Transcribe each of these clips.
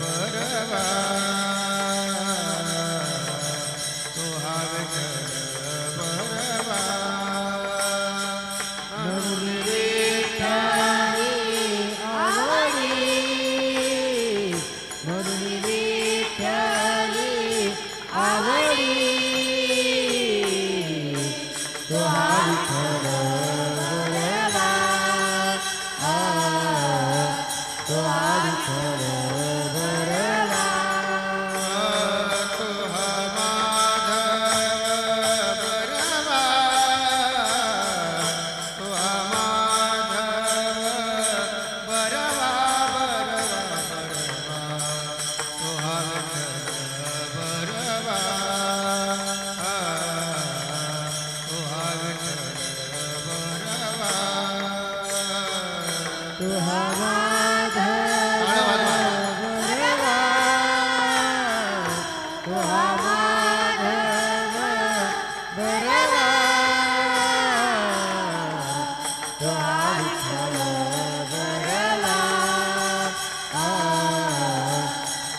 बरवा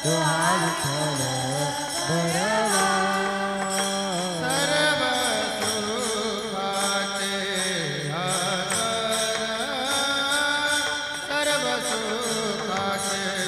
तो हा विठ्ठल बरवा सर्व सुखाचे आधार सर्व सुखाचे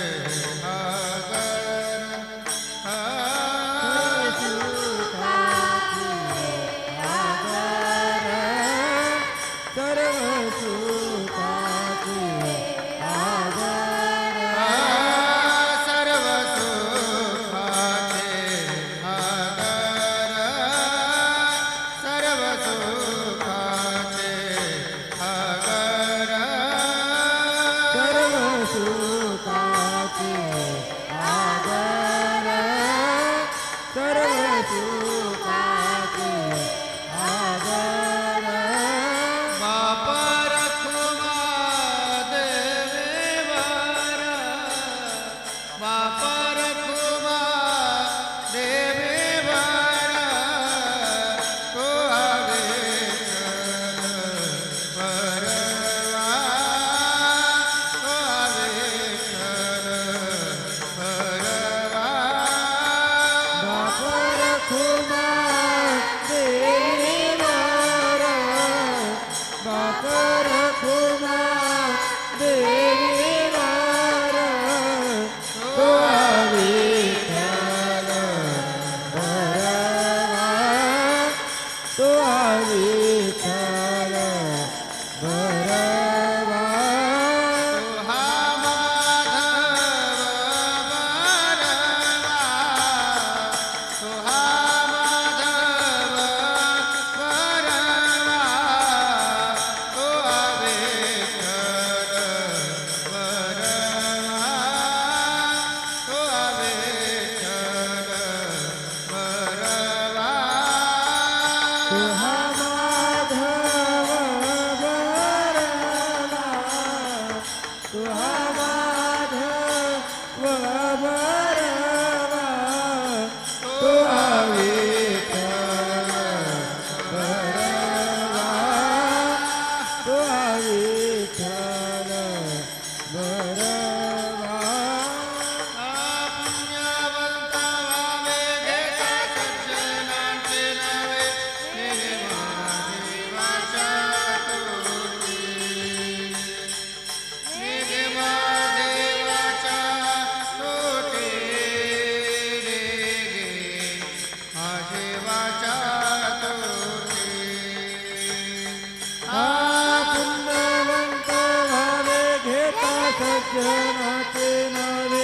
सज्जनाचे नावे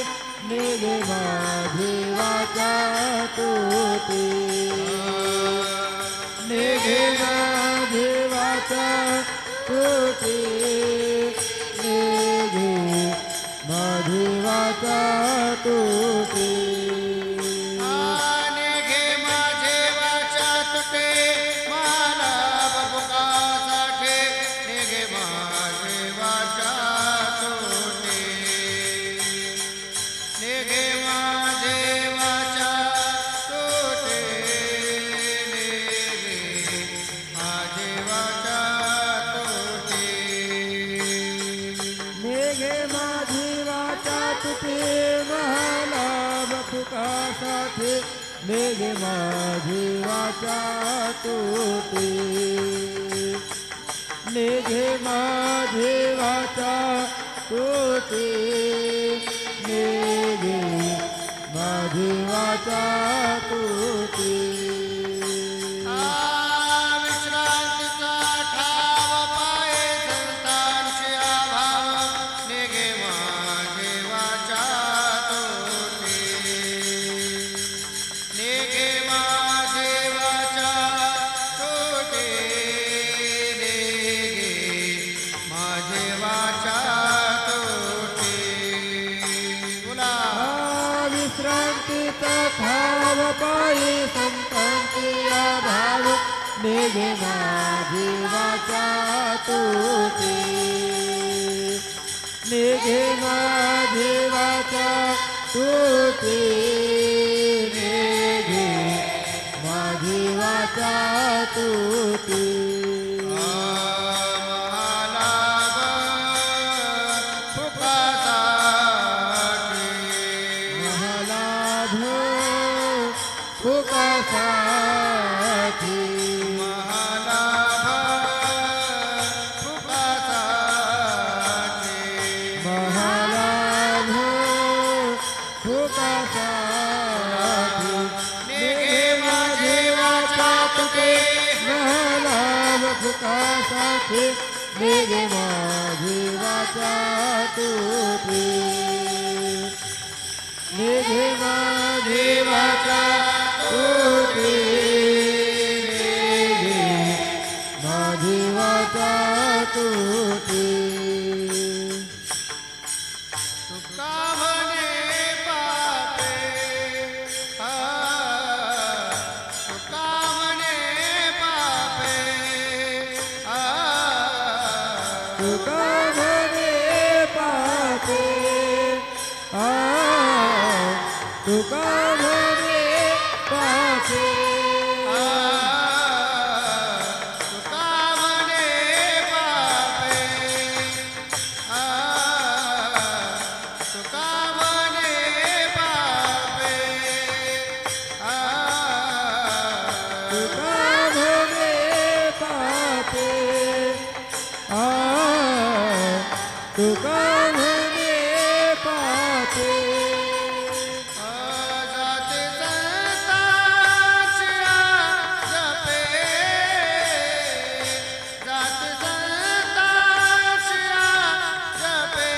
निघे माझीवाचा तुटी निघे माझीवाचा तुटी निघे माझीवाचा तुटी निघे माझीवाचा तुटी निघे माझीवाचा तुटी निघे माझीवाचा तुटी विश्रांतीचा ठाव पाये संतांचे अभाव निघे माझीवाचा तुटी निघे माझीवाचा तुटी निघे माझीवाचा तुटी बोला विश्रांतीचा ठाव पाये संतांचे अभाव निघे माझीवाचा तुटी निघे माझीवाचा तुटी निघे माझीवाचा तुटी महालाभ सुखासाठी महालाभ सुखासाठी महालाभ सुखासाठी निघे माझे वाचा तुके महालाभ सुखासाठी निघे माझी वाचा तुझी निघे माझी वाचा तुझी निघे माझी वाचा तुझी तुका म्हणे पापे तुका म्हणे पापे तुका म्हणे पापे तुका म्हणे पापे तुका म्हणे पापे तुका म्हणे पापे तुका म्हणे पापे तुका म्हणे पापे जाते संतांच्या जपे जाते संतांच्या जपे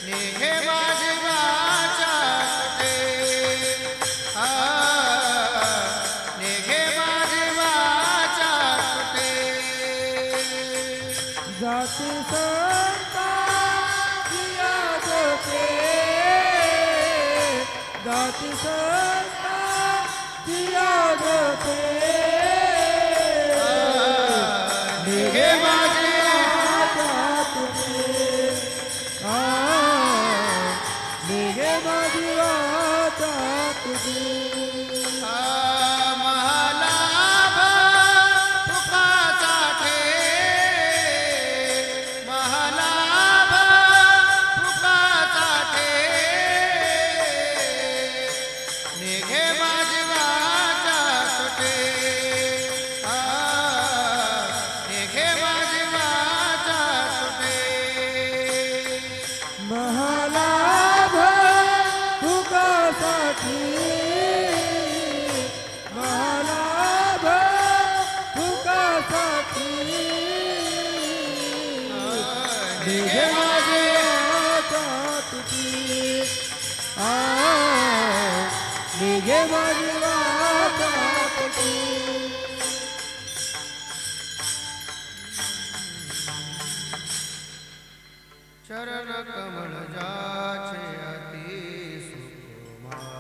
निघे माझी वाचा तुटे निघे माझी वाचा तुटे जाती संता जिया जपे जाती संता जिया जपे निघे माझी वाचा तुझी निघे माझी वाचा तुझी महालाभ सुखासाठी महालाभ सुखासाठी निघे माझी वाचा तुटे निघे माझी वाचा तुटे महालाभ सुखासाठी महालाभ सुखासाठी निघे माझी वाचा तुझी निघे माझी वाचा तुझी चरण कमल जाचे अति सुकुमार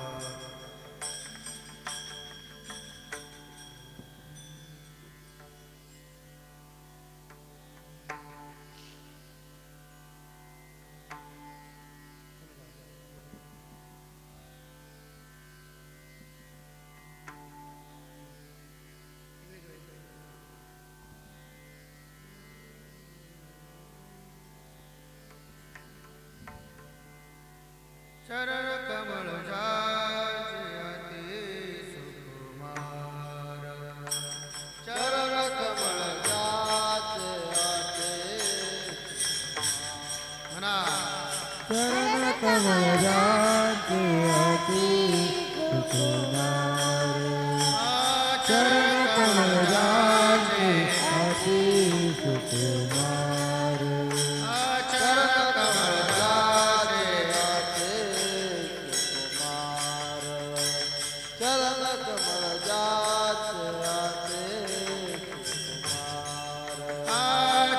चरण कमल जाचे अति सुकुमार चरण कमल जाचे अति म्हणा चरण कमल जाते अति सुकुमार चरण कमल जाते अति सुकुमार चरण कमल जाचे चरण कमल जाते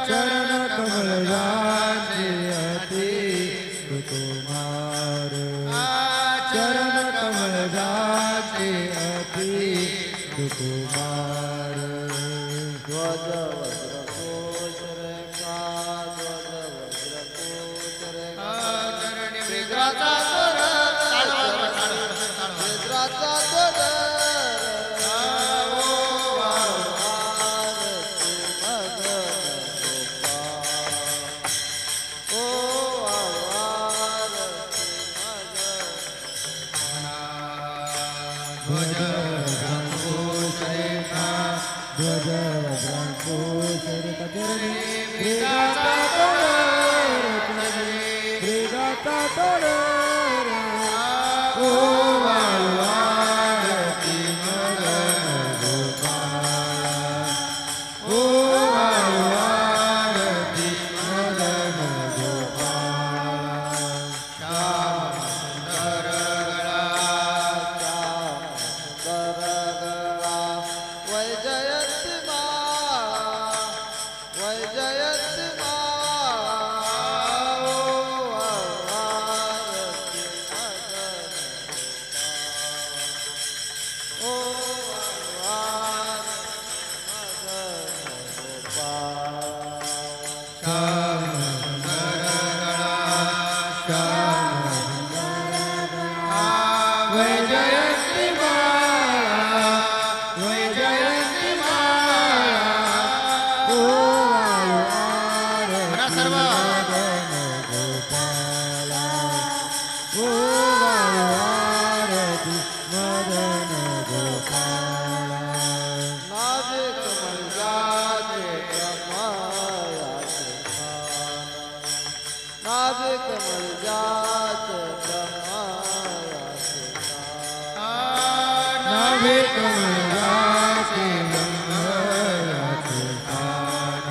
चरण कमल जाते अति सुकुमार चरण कमल जाते अति सुकुमार ध्वज वज्र कोश रेखा ध्वज वज्र कोश रेखा चरणी मृगाचा स्वर मित्राचा तोड ध्वजभ्राङ्कुशरेखा ध्वजभ्राङ्कुशरेखा मृगाचा तोड ओ वाळवारती मदन गोपाळ ओ वाळवारती मदन गोपाळ श्याम सुंदर गळा गळा वैजयंती माळा वैजयंती माळा ओ वाळवारती मदन गोपाळ ओ वाळवारती मदन गोपाळ श्याम सुंदर गळा श्याम वैजयंती माळा वैजयंती माळा ओ वाळवारती म्हणा सर्व मदन गोपाळा ओ वाळवारती मदन गोपाळा नाजे कमल जाजे ब्रह्मायाचे स्थान नाजे कमल जाजे ब्रह्मायाचे स्थान नावे कमळाचे ब्रह्मयाचे स्थान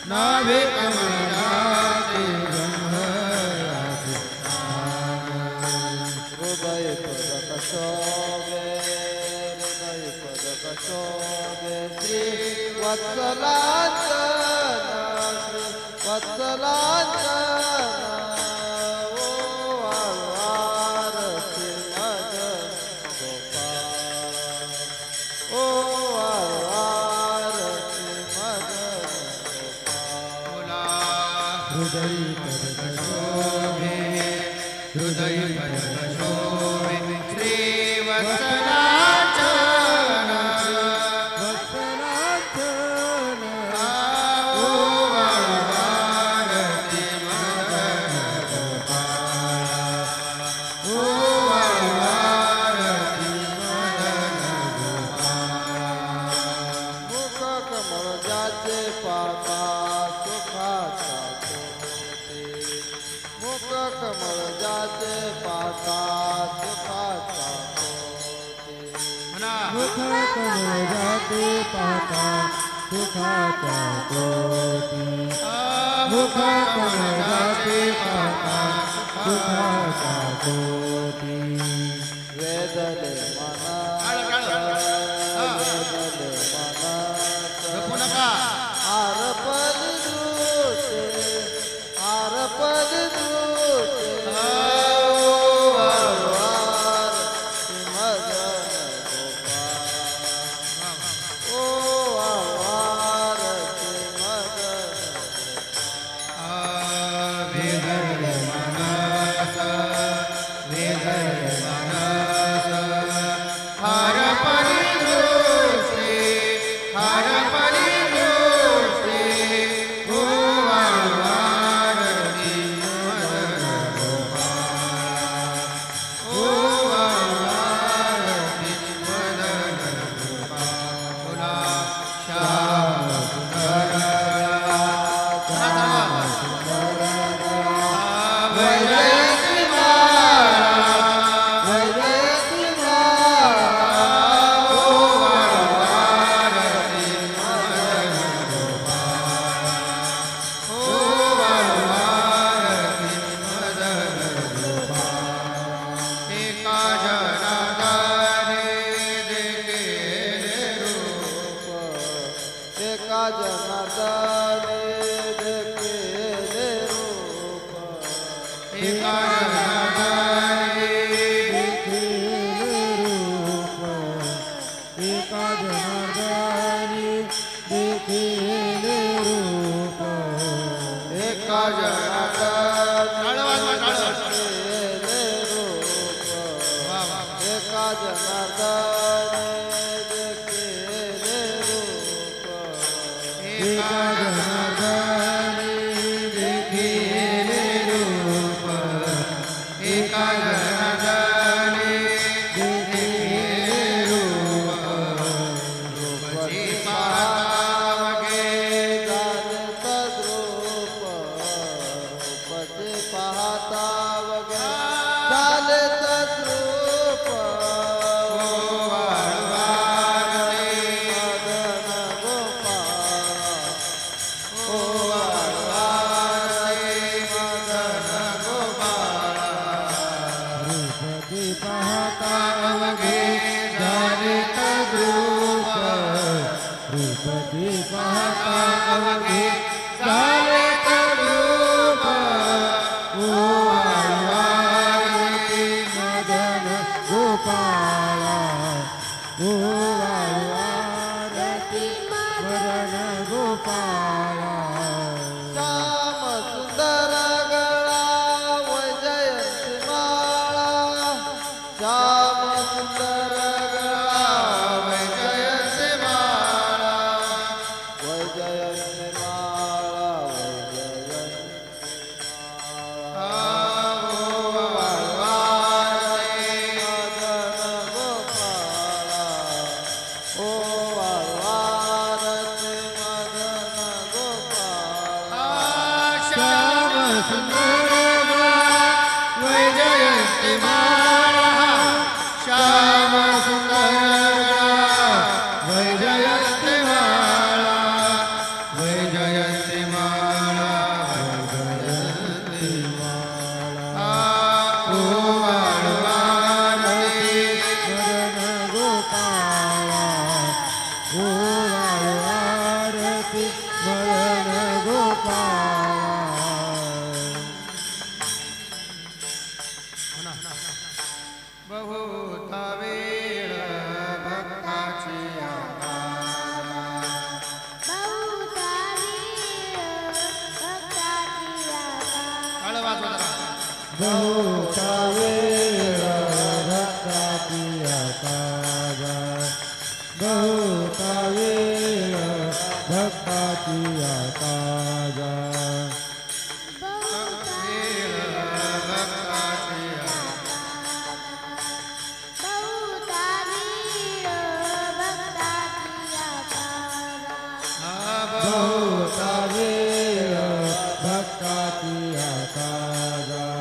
नावे कमळाचे ब्रह्मयाचे स्थान हृदय पदक शोभे हृदय पदक शोभे श्री वत्सलांचन श्री वत्सलांचन ओ आरती मदन गोपाळ ओ आरती मदन गोपाळ हृदय पदक शोभे हृदय पदक शोभे श्री वत्सलाचन वत्सलांचन ओ वाळवारती मदन गोपाळ ओ वाळवारती मदन गोपाळ मुख कमळ जाचे पाता सुखाचा कोटी मुख कमळ जाचे पाता सुखाचा कोटी म्हणा मुख कमळाचे पाता सुखाचा कोटी मुख कमळाचे पाता सुखाचा कोटी वेदले मना वेदले मना जपू नका आरपद दृष्टे आरपद दृष्टे वारवारती मदन गोपाळ ओ वारवारती मदन वेदल मनस वेदल मनस हर परिदृष्टे हर परिदृष्टे ओ वाळवारती मदन गोपाळ ओ वाळवारती मदन गोपाळ श्याम सुंदर वैजयंती माळा वैजयंती माळा ओ वाळवारती मदन गोपाळ ओ वाळवारती मदन गोपाळ एका जनाधारे देखेले रूप एका जनार्दने देखेले रूप एका जनाधारे देखील रूप एका जनार्दनी देखील रूप एका जनार्दने टाळवाजवा, देखेले रूप वा वा एका जनार्दने देखेले रूप एका जनार्दनी देखील रूप एका जनार्दनी देखील गोपाळा गोवाळू आरती मदन गोपाळा श्याम सुंदर गळा वैजयंती माळा श्याम सुंदर गळा वैजयंती माळा वैजयंती माळा ओ आरती मदन गोपाळा श्याम सुंदर वैजयंती माळा श्याम सुंदर वैजयंती माळा वैजयंती माळा वैजयंती माळा ओ आरती मदन गोपाळा गोवाळू आरती मदन गोपाळा बहुता वेळ भक्ताची बहुता वेळ भक्ताची आकारा बहुता वेळ भक्ताची आकारा बहुता वेळ भक्ताची आकारा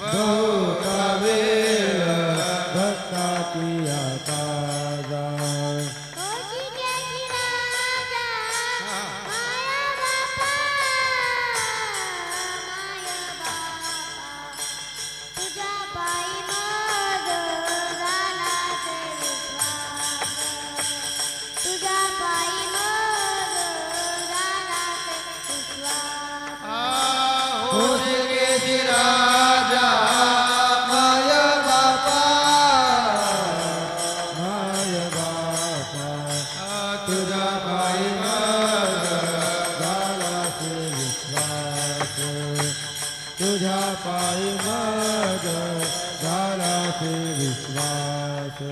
बहुता वेळ भक्ताची आकारा राजा माय बापा माय बापा तुझा पायी झाला से विश्वास तुझ्या पायी मग झाला से विश्वास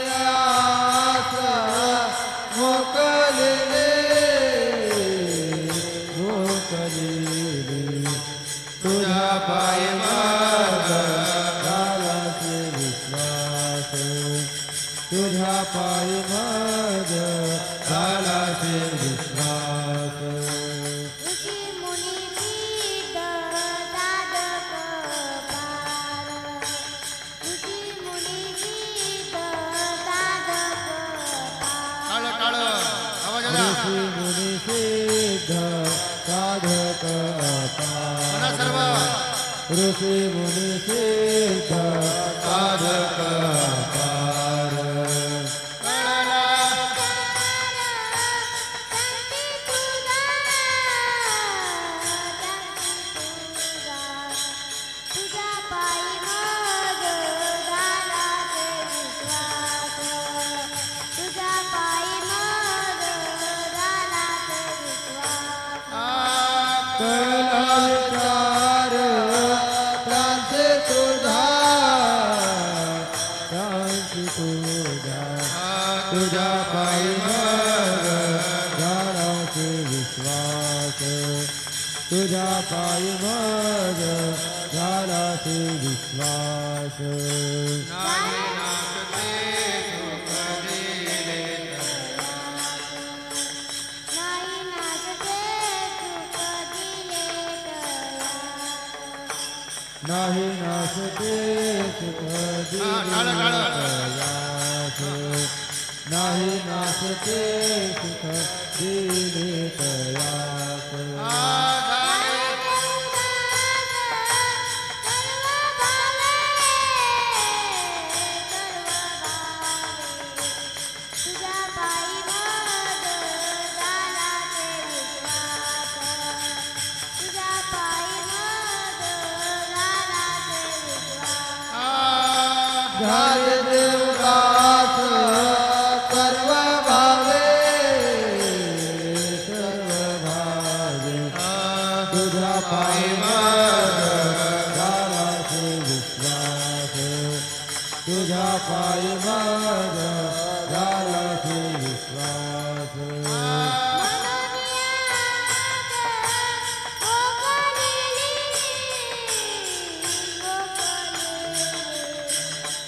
मनोन्यास मोकलिले गोकलिली तुझा पायी झाला से विश्वास तुझ्या पायी मग झाला से विश्वास आवाज आला ऋषी मुनी सिद्ध साधक अपार सर्व ऋषी मुनी सिद्ध साधक अपार कळला विचार प्रांते तुझा प्रांती तुझा तुझ्या पायी मग झाला से विश्वास तुझ्या पायी मग झाला से विश्वास नाही नाचते सुख दिले तयास नाही नासते सुख दिले तयास झाले देवदास सर्व भावे सर्व भावे तुझा पायी झाला से विश्वास तुझा पायी झाला से विश्वास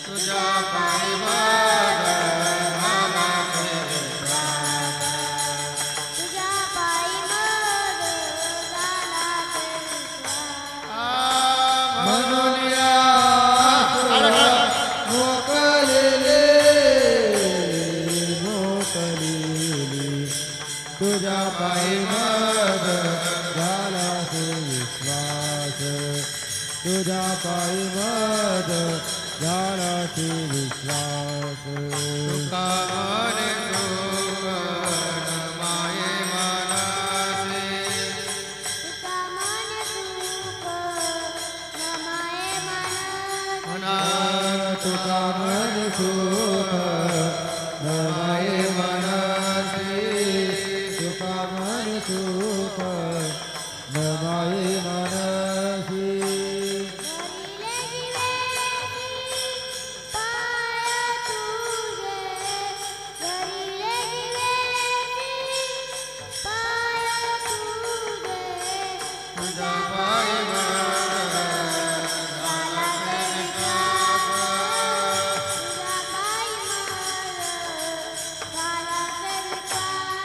तुझा पायी झाला मनोनिया मोकलेले मोकलेली तुझा पायी झाला से विश्वास तुझा पायी झाला से विश्वास कामने सुख माये मनासे मना तुका मन सुख नमाये मनसी तुका मन सुख नमाये मनसी तुझा पायी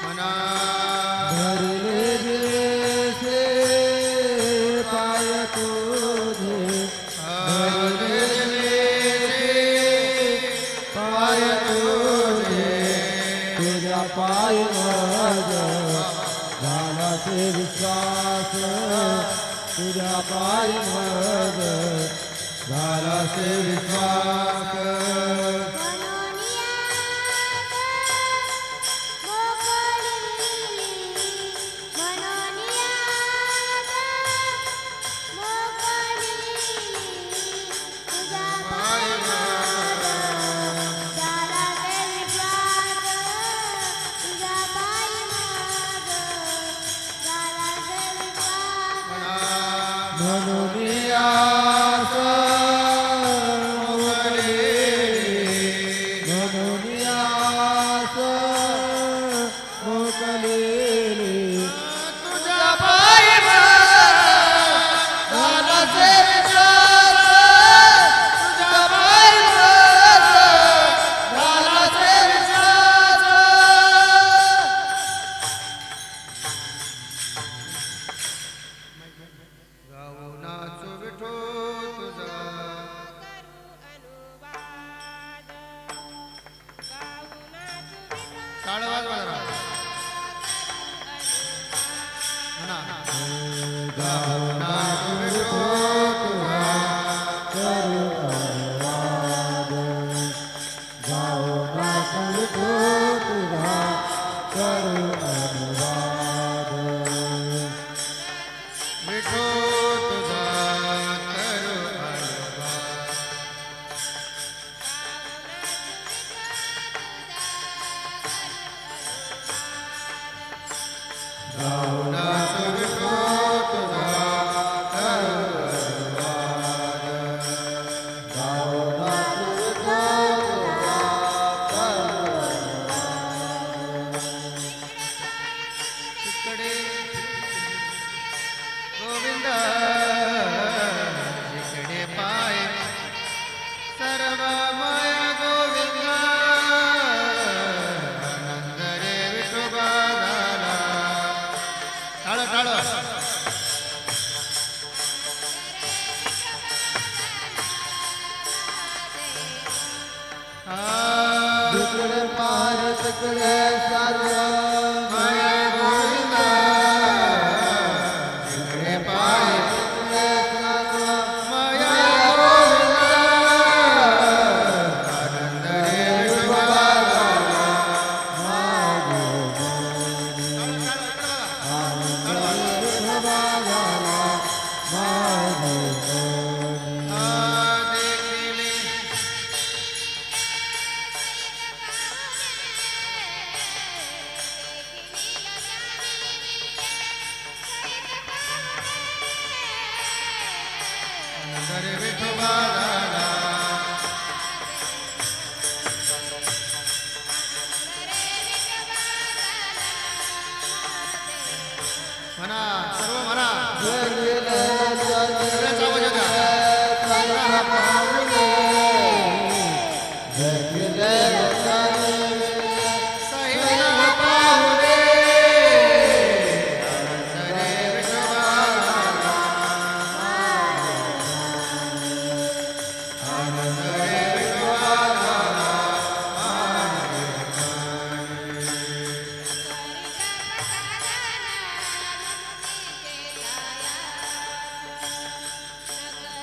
मना धरले जैसे पाय तुझे धरले पाय तुझे तुझा पाय झाला से विश्वास तुझा पाय झाला से विश्वास मनोनियास मनोनियास मोकलेली तुझा पायी झाला से विश्वास तुझा पायी झाला से विश्वास गाऊ नाचू विठो तुझा टाळ वाजवा जरा म्हणा गाऊ नाचू विठो तुझा करू अनुवाद गाओ नाचू तुझा करू अनुवाद विठो तुझा करू अनुवाद गाऊ नाचू विठो तुझा करू गाओ नाचू तिकडे गोविंद तिकडे पाय सर्व माया गोविंद आनंद रे विठोबा झाला टाळ टाळ दुसरे पार विटले सर्व माया गोविंद तिकडे पाय विटले सर्व माया गोविंद आनंद रे विठोबा म्हणा सर्व म्हणा जगले सगळ्याचा आवाज होता सर्व पावले जगले सहित पाहुणे आनंद रे विठोबा आनंद रे विठोबा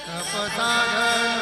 तपसाधन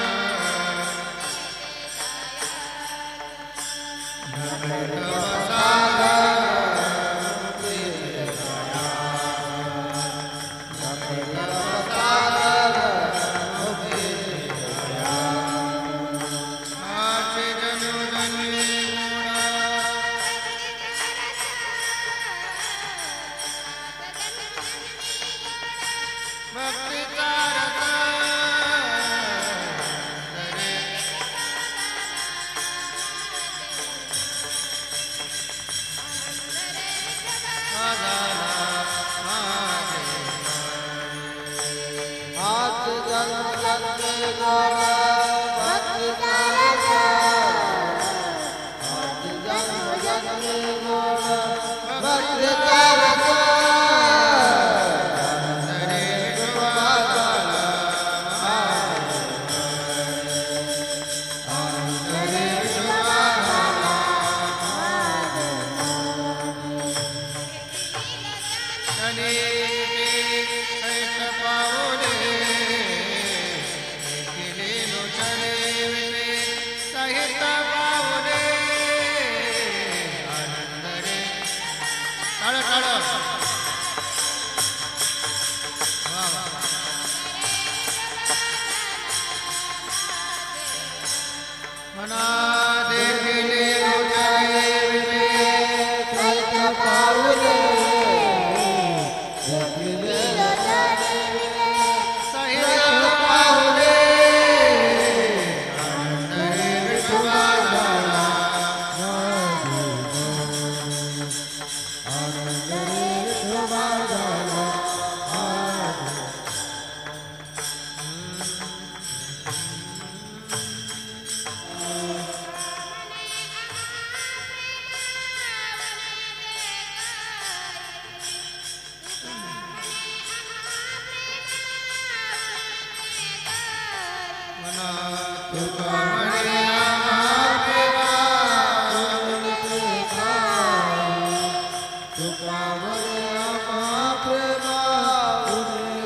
हाथ जन्म जन्मे गोड़ भक्ति कारक हाथ जन्म जन्मे गोड़ भक्ति कारक आनंद रे विठोबा आनंद रे विठोबा शनी सहित पावले केले लोचने विटे सहित पावले आनंद रे टाळ टाळ वा वा मना देखले लोचने विटे सहित पावले जगले सहित पावले आनंद रे विठोबा आनंद रे विठोबा झाला मना तुका म्हणिया महादेवा तुका बोले महाप्रेमा उन्हें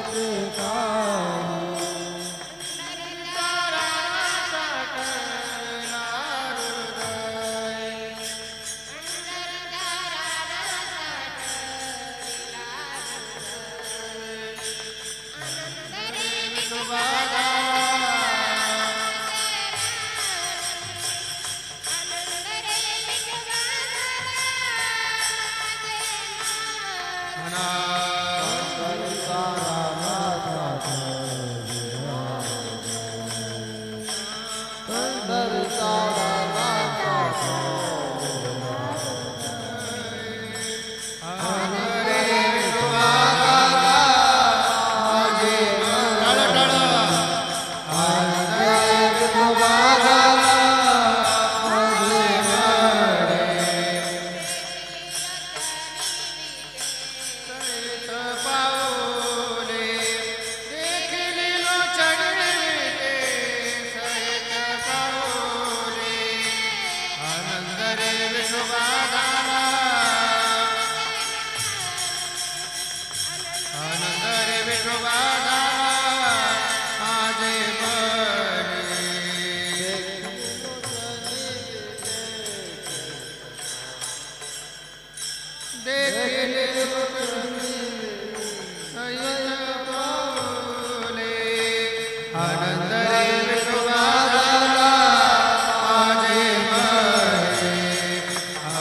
सहित देखिले सहित पावले आनंद रे विठोबाला माझे मरे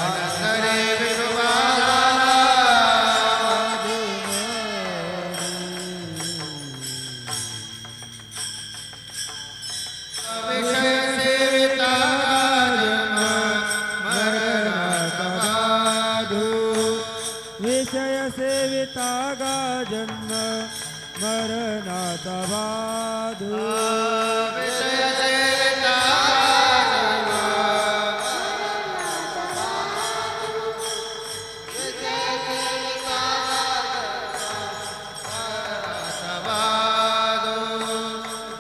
आनंद रे विठोबाला विषय सेविता जन्म मरणाचा बाधू विषय सेविता गा जन्म मरणाचा बाधू विषय सेविता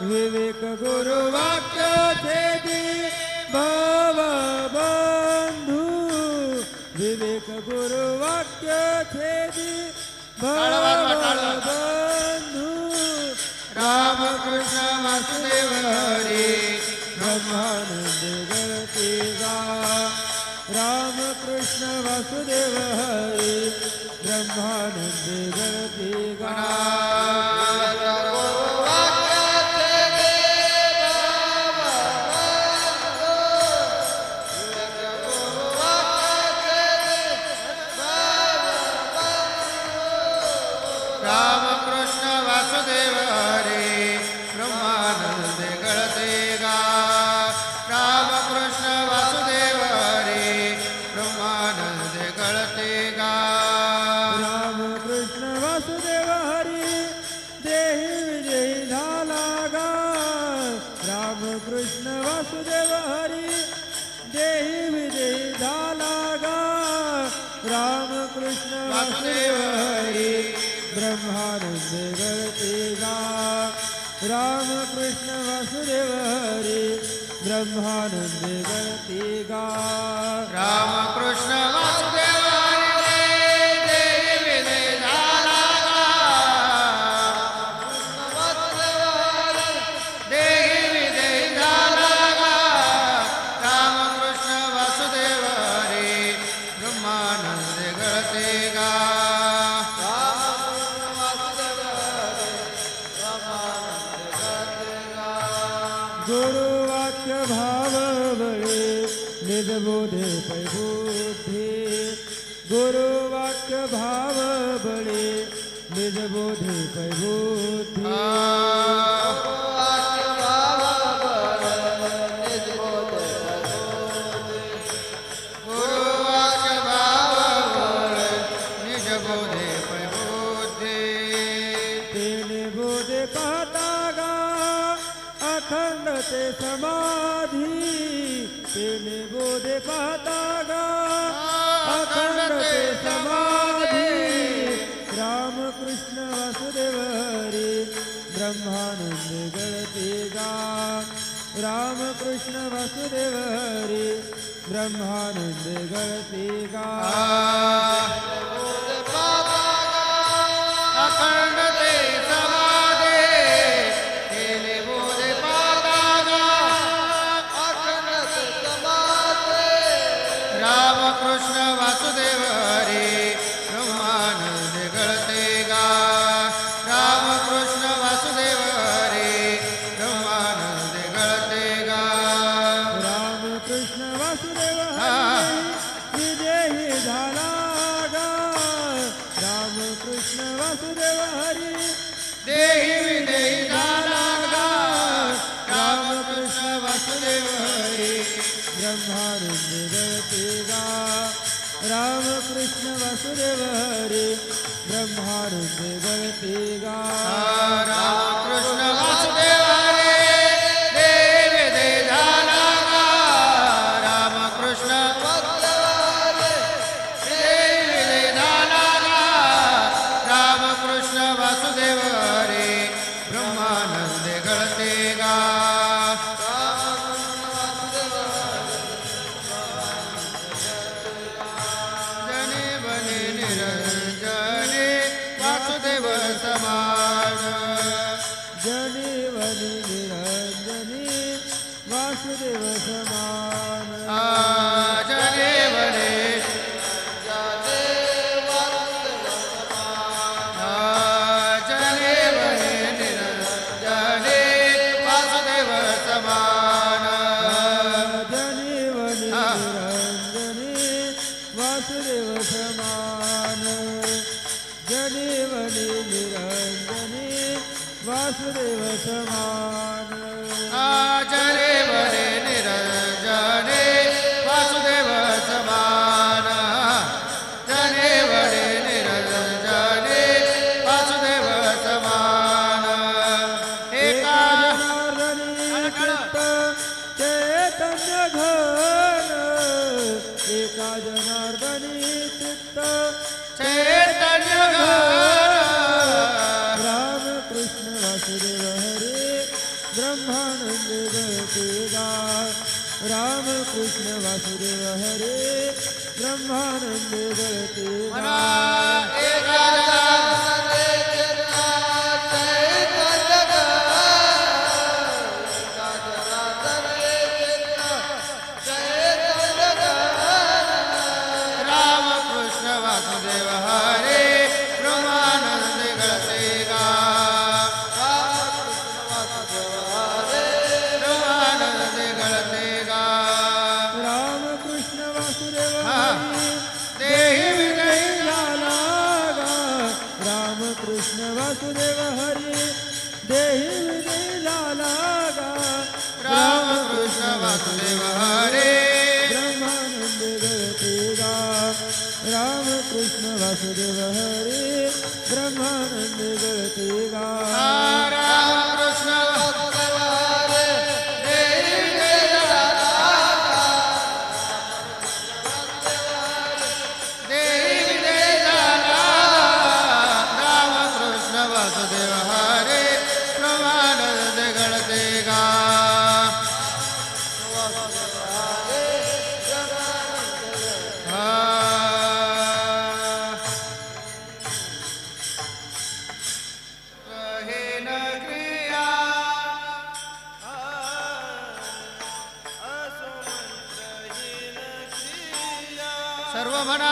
विवेक गुरु वाक्य छेदी भव बंधु विवेक गुरु वाक्य छेदी भव बंधु राम कृष्ण वासुदेव हरी ब्रह्मानंद गणती गा राम कृष्ण वासुदेव हरी ब्रह्मानंद गणती गा राम कृष्ण वासुदेव हरे ब्रह्मानंद गळते गा राम कृष्ण वासुदेव हरे ब्रह्मानंद गळते गा राम कृष्ण वासुदेव हरी देहि विजयी झाला गा राम कृष्ण वासुदेव हरी देहि विजयी झाला गा राम कृष्ण वासुदेव हरी ब्रह्मानंद गळते गा राम कृष्ण वासुदेव हरी ब्रह्मानंद गळते गा राम कृष्ण वासुदेव हरे देहि विजय झाला गा देहि विजय झाला गा राम कृष्ण वासुदेव हरे ब्रह्मानंद गळते गा गुरु वाक्य भाव बळे निज बोधे पैबुद्धि गुरु वाक्य भाव बळे निज बोधे पैबुद्धि गुरुवाक्य भाव निज बोधे पैबुद्धि तेने बोधे पाहता गा अखंड ते समाधी तेने बोधे पाहता गा अखंड ते समाधी राम कृष्ण वासुदेव हरी ब्रह्मानंद गळते गा राम कृष्ण वासुदेव हरी ब्रह्मानंद गळते गा अखंड ते समाधे केले बोधे पाता गा अखंड ते समाधे राम कृष्ण वासुदेव हरे ब्रह्मानंद गळते गा राम कृष्ण वासुदेव हरे ब्रह्मानंद गळते गा राम कृष्ण वासुदेव हरी विजयी झाला गा राम कृष्ण वासुदेव हरी देहि विजयी झाला गा राम कृष्ण वासुदेव हरे ब्रह्मानंद गळते गा राम कृष्ण वासुदेव हरी ब्रह्मानंद गळते गा राम कृष्ण वासुदेव हरे देहि विजयी झाला गा राम कृष्ण देहि विजयी झाला गा राम कृष्ण वासुदेव हरे ब्रह्मानंद गळते गा जने बने निरंजने वासुदेव समान जनेवनी निरंजनी वासुदेव समान जने बने वासुदेव समान जने वने निरंजने वासुदेव समान जने वने निरंजने वासुदेव समान एका चैतन्य घन एका जनार्दनी चित्त चैतन्य राम कृष्ण वासुदेव हरे ब्रह्मानंद गतेगा राम कृष्ण वासुदेव हरे ब्रह्मानंद गतेगा वासुदेव हरि देहि लालागा राम कृष्ण वासुदेव हरे ब्रह्मानंद गतेगा राम कृष्ण वासुदेव हरे ब्रह्मानंद गतेगा राम कृष्ण वासुदेव हरे देहि लालागा देहि लालागा राम कृष्ण वासुदेव हरे ब्रह्मानंद गणतेगा सर्व म्हणा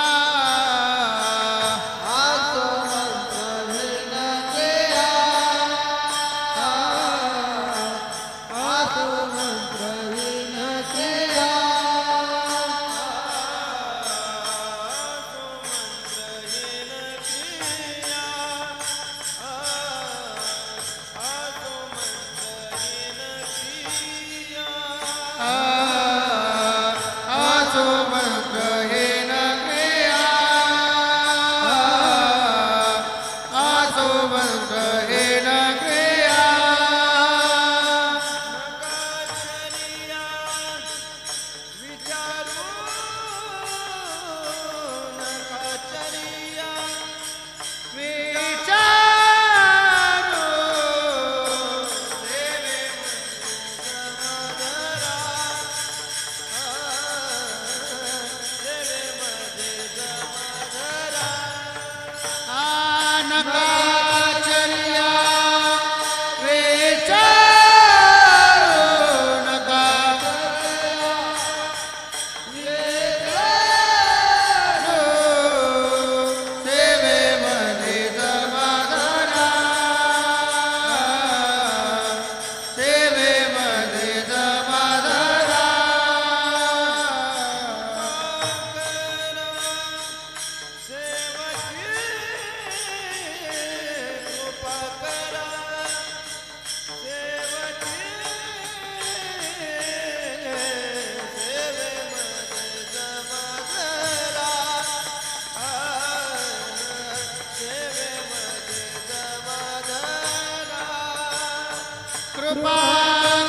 कृपा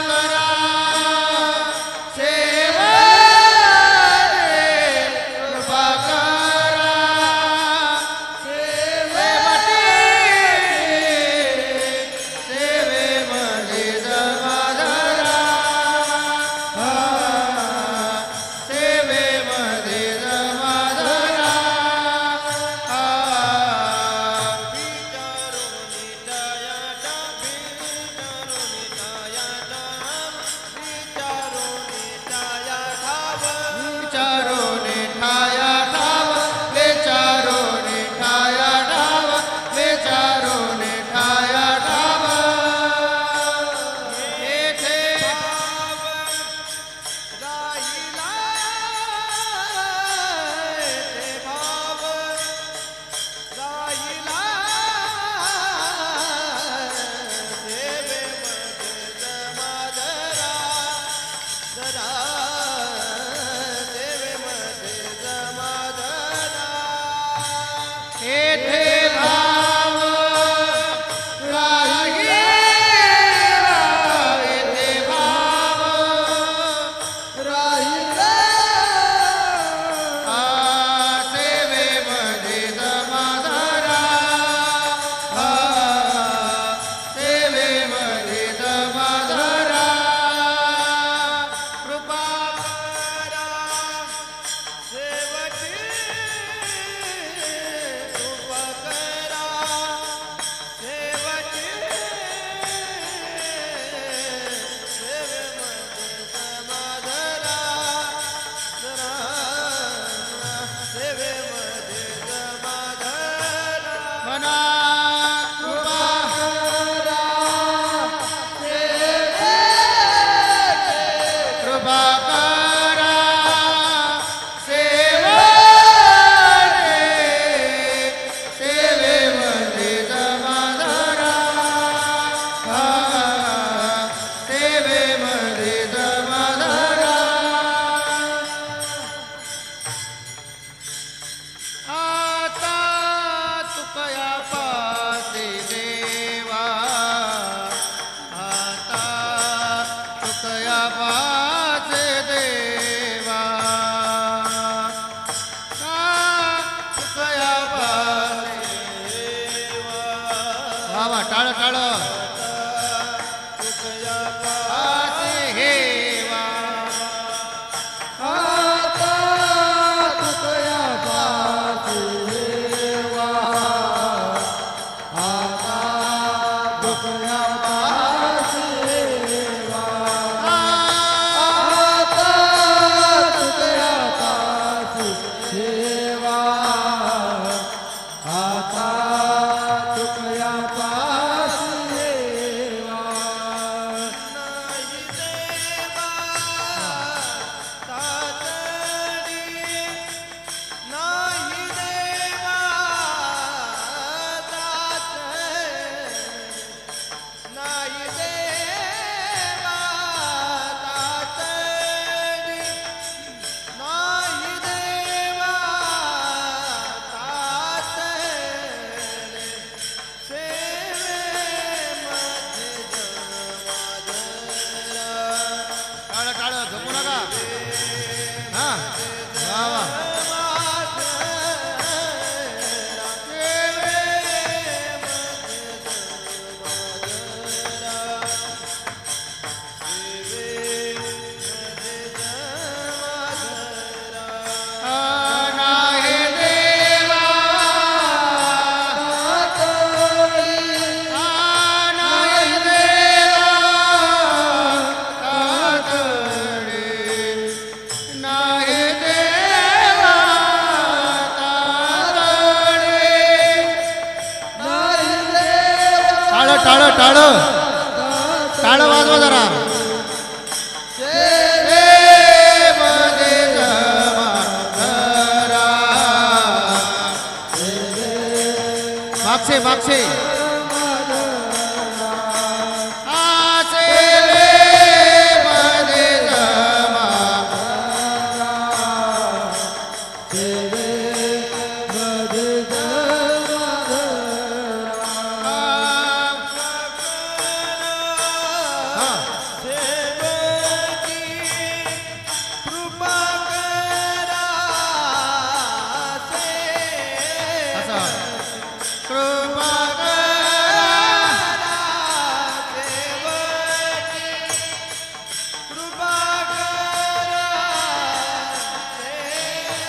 करा सेवा रे कृपा करा सेवटी सेवेमध्ये जमाधरा सेवेमध्ये जमाधरा विचारू निताया येथे भाव राहिला, येथे भाव राहिला सेवेमध्ये समाधारा, सेवेमध्ये समाधारा, कृपा करा सेवकी, कृपा करा सेवकी, सेवेमध्ये समाधारा, सेवेमध्ये समाधारा, मना कृपा करा कृपा करा सेवेमध्ये समाधारा, सेवेमध्ये समाधारा, आता तुकया पासे देवा, आता तुकया पासे देवा, तुकया पासे देवा, वा टाळ टाळ, तुकया पासे हेवा, आता तुकया पासी देवा, आता तुकया पासी देवा, आता तुकया पासी देवा, आता तुकया पासी देवा. नाही देवा तातडी, नाही देवा तातडी, नाही देवा तातडी, नाही देवा तातडी, सेवेमध्ये जन्माधरा. टाळ टाळ झोपू नका. हा वा वा. नाही देवा नाही देवा तातडी, नाही देवा तातडी. टाळ टाळ टाळ टाळ वाजवा जरा. सेवेमध्ये समाधारा, मागचे मागचे सेवेमध्ये समाधारा, सेवेमध्ये जन्माधरा. सेवकी कृपा करा, कृपा करा सेवकी, कृपा करा सेवकी,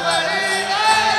Bye.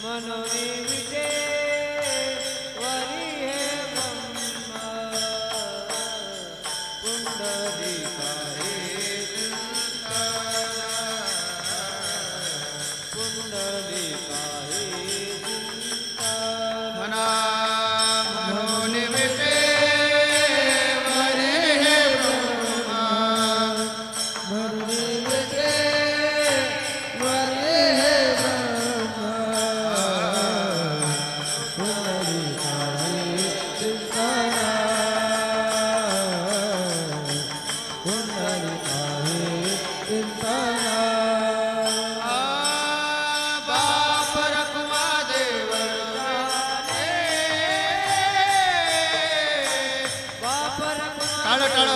मनोनी विटे वरी हे ब्रह्मा पुंडलिका हे पुंडलिका हे मना मनोनिविटे वरे हे ब्रह्मा मनोनिविटे वरे हे ब्रह्मा पुंडलिका हे चिंतना पुंडलिका हे चिंतना टाळ टाळ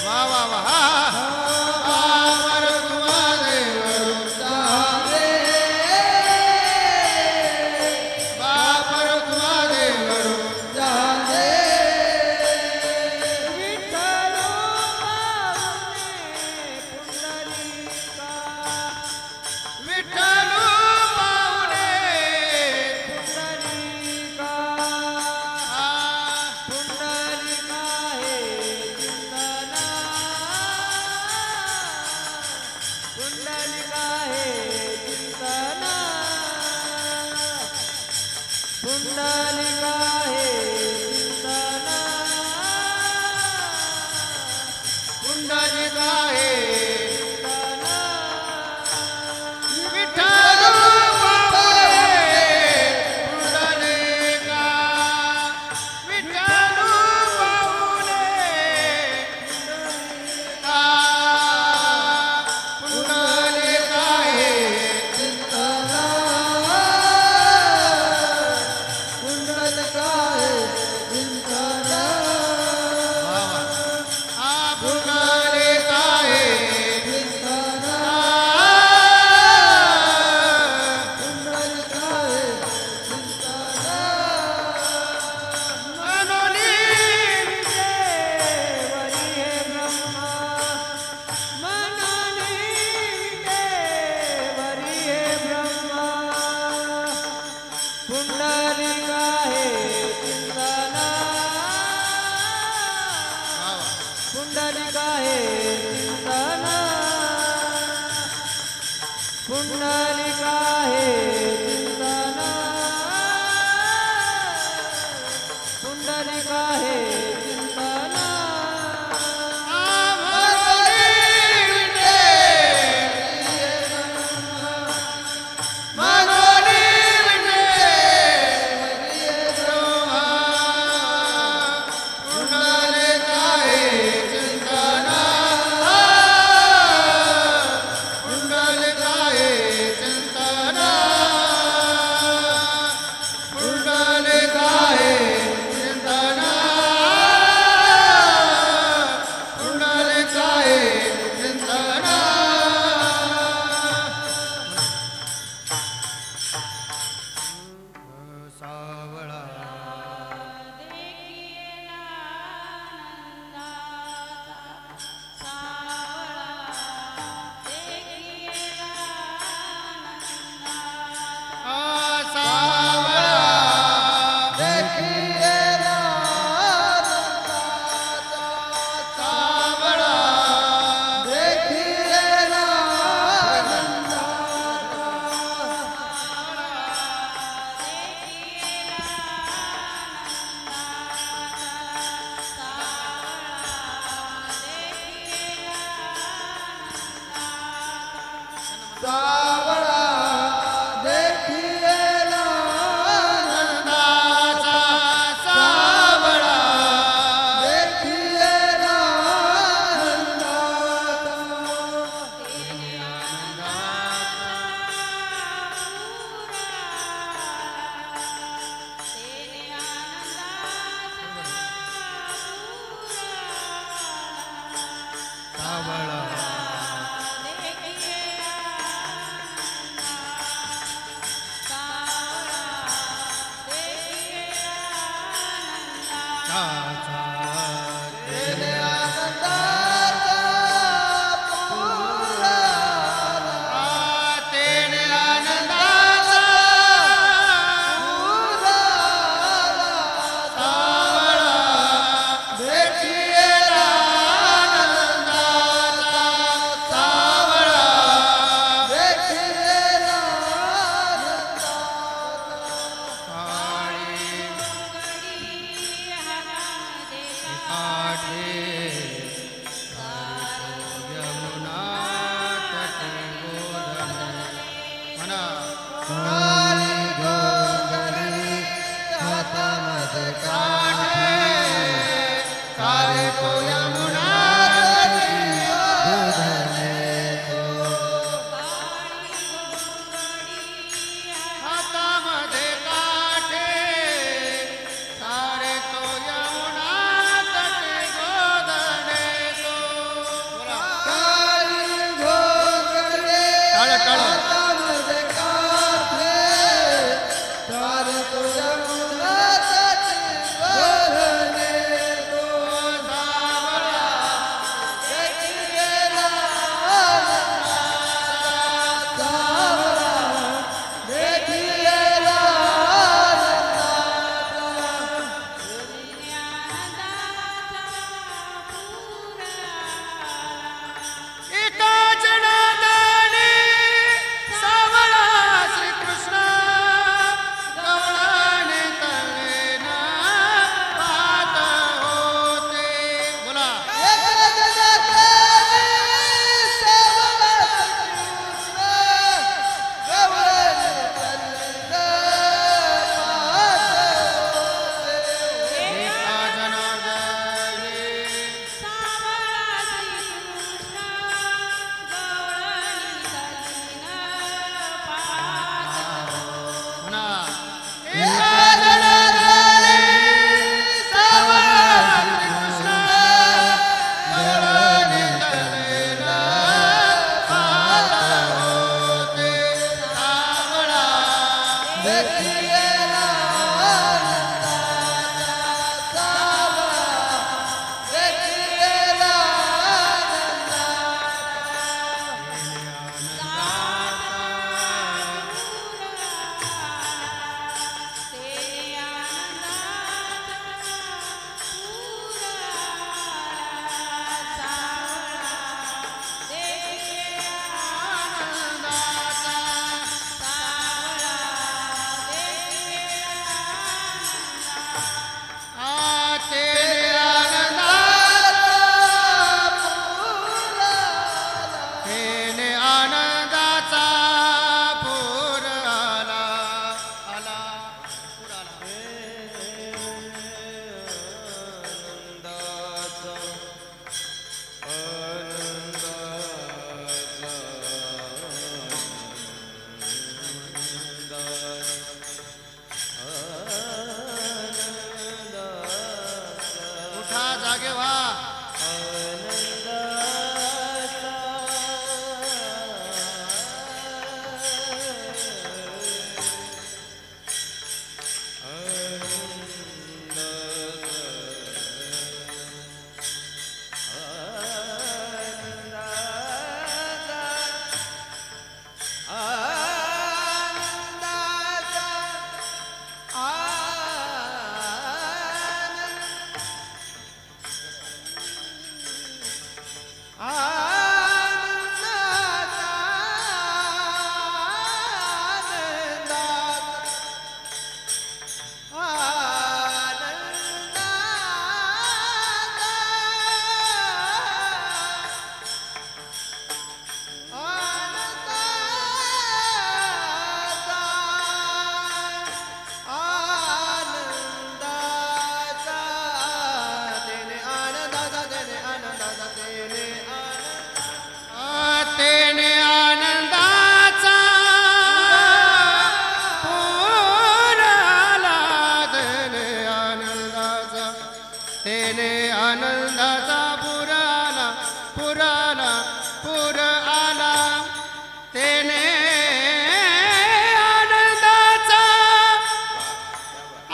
वा वा वा हा पुंडलिका हे चिंतना पुंडलिका हे चिंतना विठ्ठल पावले पुंडलिका विठ्ठल पावले पुंडलिका हे चिंतना पुंडलिका हे चिंतना पुंडलिका हे चिंतना पुंडलिका हे चिंतना मनोनी वरी हे ब्रह्मा मनोनी वरी हे ब्रह्मा पुंडलिका हे चिंतना पुंडलिका हे चिंतना पुंडलिका हे चिंतना पुंडलिका हे चिंतना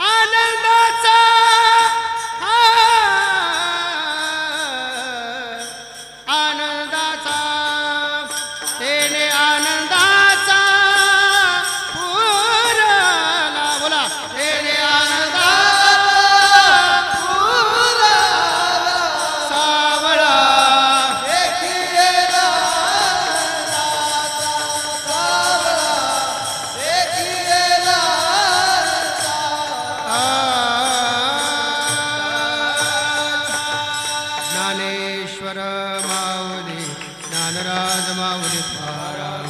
आनंदाचा ज्ञानराज माऊली तुकाराम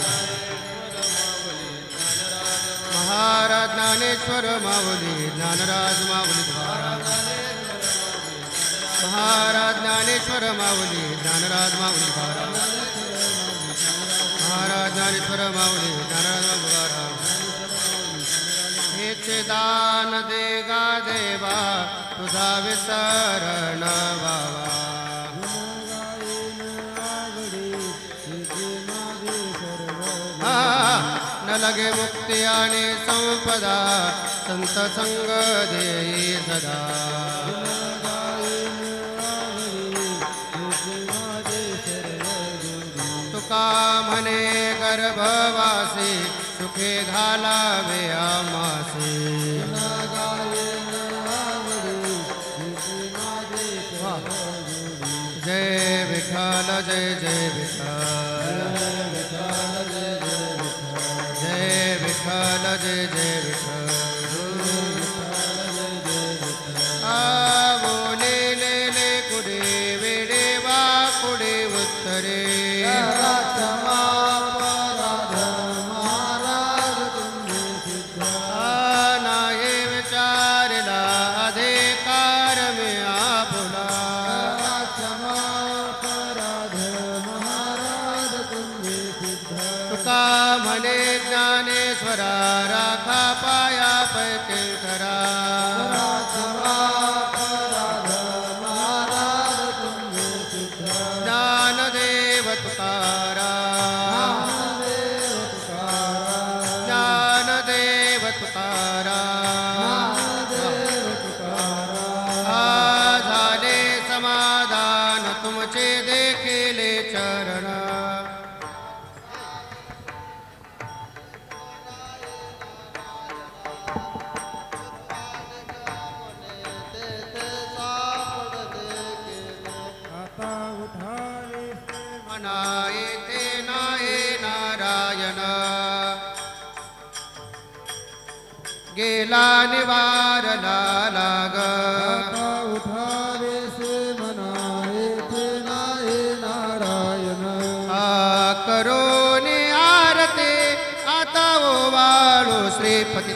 महाराज ज्ञानेश्वर माऊली ज्ञानराज माऊली तुकाराम महाराज ज्ञानेश्वर माऊली ज्ञानराज माऊली तुकाराम महाराज ज्ञानेश्वर माऊली ज्ञानराज माऊली तुकाराम हेचे दान दे गा देवा तुझा विसरण बाबा न लगे मुक्ती आणि संपदा संत संग देई सदा तुका म्हणे गर्भवासी सुखे घालावे आमासी जय विठ्ठल जय जय विठ्ठल जय विठ्ठल जय जय विठ्ठल बोले ले कुडे वेडे वा कुडे उत्तरे नाये विचारला अधिकार में आपुला तुका म्हणे ज्ञानेश्वरा राखा पाया पैके करा ज्ञानदेव तुकाराम ज्ञानदेव तुकाराम झाले समाधान तुमचे देखिले चरण मनाये ते नाये नारायण गेला निवारला लाग करोनी आरते आता ओ वाळू श्रीपती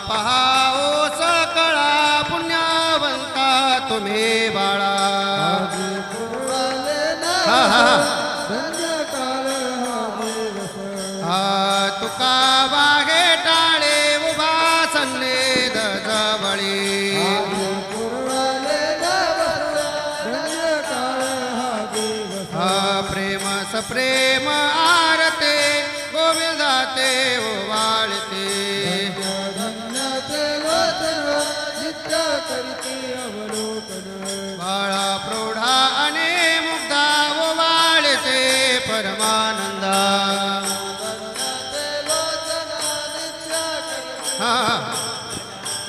पहाओ सकळा पुण्यवंता तुम्ही बाळा तुका वागे टाळे उभा सन्निध जवळी प्रेम सप्रेम आरते गोविंदाते ओवाळते बाळा प्रौढा आणि मुग्धा ओवाळते परमानंदा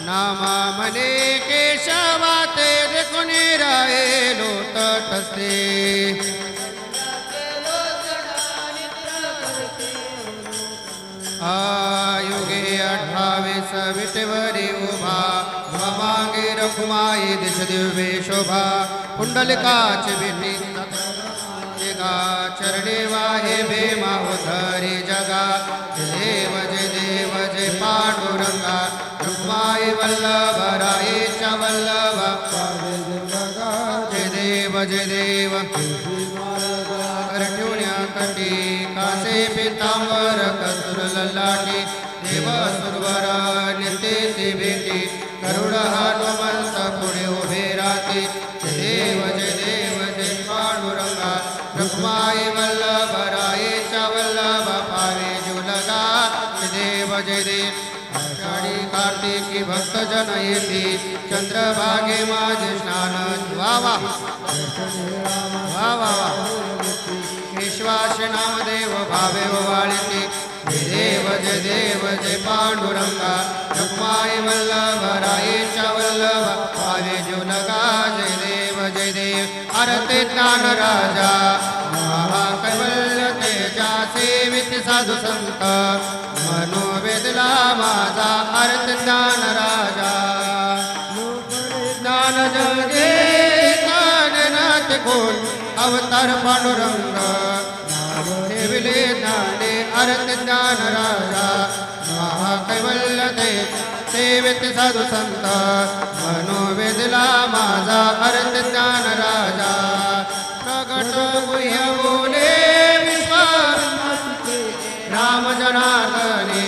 नामा मने केशवाते देखुनी राहिलो तटस्थे आयुगे 28 विटेवरी उभा मागे रखुमाई दिश दिव्ये शोभा कुंडलिकाचे भेटी जगा चरणी वाहे भीमा उधरी जगा जय देव जय पांडुरंगा रुक्माई वल्लभ रायेच्या वल्लभ जय देव करठ्युण्या कटी कासे पितांबर कस्तुर ललाटी देव सुरवर नित्य भेटी करुण हनुमंत पुढे उभे राहते जय देव जय पांडुरंगा रुक्माई वल्लभ रायेच्या वल्लभ पावे जुलगा जय देव आषाढी कार्तिकी भक्तजन येती चंद्रभागे माझे स्नान वा वा वा वा वा विश्वास नामदेव भावे वाळती जय देव जय पांडुरंगा रुक्माई वल्लभ रायेच्या वल्लभ पावे जुलगा जय देव आरती ज्ञान राजा महाकैवल्य तेजा सेवित साधू संत मनोवेदला माझा आरती ज्ञान राजा आरती खोल अवतार पांडुरंग ठेविले ज्ञाने आरती ज्ञान राजा महाकैवल्य ते सेवेत साधू संत मनोवेदला माझा आरती ज्ञान राजा प्रगट गुह्य बोले विश्व राम जनार्दने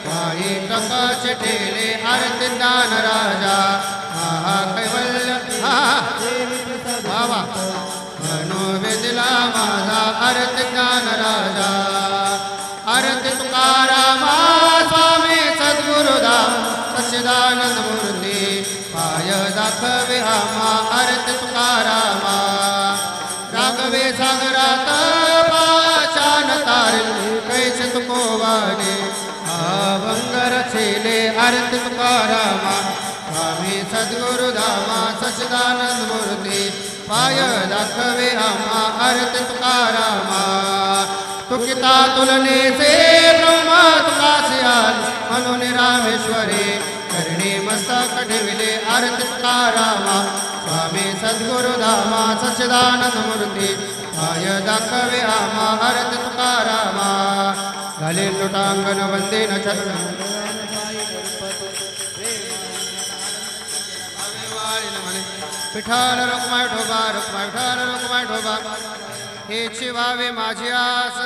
वाई प्रकाश ठेले आरती ज्ञान राजा महाकैवल्य बाबा मनोवेदला माझा आरती ज्ञान राजा आरती तुकारामा स्वामी सद्गुरुदाम सच्चिदानंद मूर्ती पाय दाखवे आम्हा आरती तुकारामा राघवे सागरात पाषाण तारे कैसे तुकोवाने अभंगर छेले आरती तुकारामा स्वामी सद्गुरुधामा सच्चिदानंद मूर्ती पाय दाखवे आम्हा आरती तुकारामा तुकिता तुलने से ब्रह्मा तुकासियाल म्हणून रामेश्वरी करणे मस्तक ठेविले आरती तुकारामा स्वामी सद्गुरुधामा सच्चिदानंद मूर्ती पाय दाखवे आम्हा आरती तुकारामा झाले लोटांगण वंदेन चरण विठाल रुक्माई ठोबा रुक्माई विठाल रुक्माई ठोबा हेची व्हावे माझी आस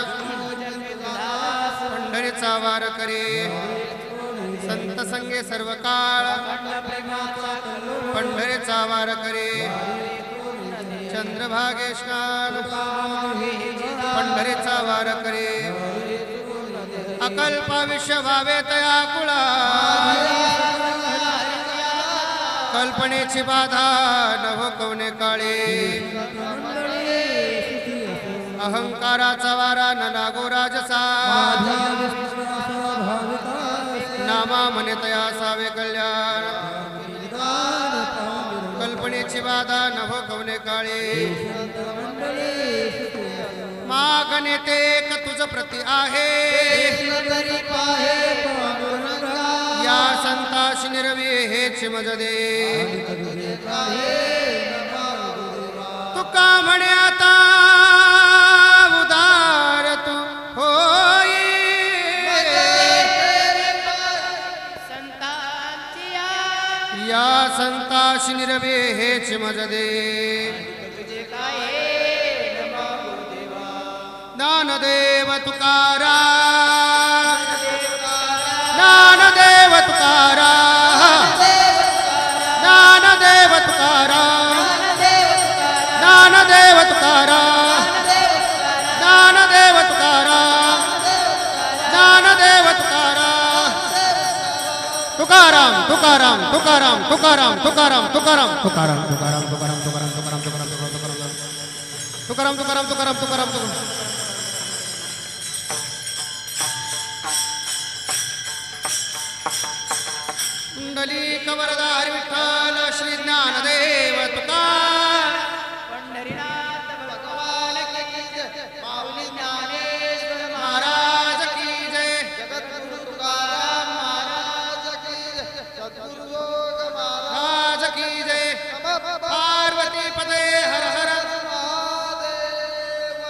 पंढरीचा वार करे संत संगे सर्व काळ पंढरीचा वार करे चंद्रभागेश्वर पंढरीचा वार करे अकल्प विश्व भावे तया कुळा कल्पनेची बाधा नव कवने काळे अहंकाराचा वारा न लागो राजसा नामा मने तया सावे कल्याण कल्पनेची बाधा नव कवने काळे मागणे ते एक तुझ प्रती आहे या संताशी निरवी हेच मज दे तुका म्हणे आता उदार तू होई या संताशी निरवी हेच मज दे ज्ञानदेव तुकारा ज्ञानदेव तुकारा ज्ञानदेव तुकारा ज्ञानदेव तुकारा ज्ञानदेव तुकारा ज्ञानदेव तुकारा तुकाराम तुकाराम तुकाराम तुकाराम तुकाराम तुकाराम तुकाराम तुकाराम तुकाराम तुकाराम तुकाराम तुकाराम तुकाराम तुकाराम तुकाराम तुकाराम तुकाराम कुंडली कवरदार विठ्ठल श्री ज्ञानदेव तुकाराम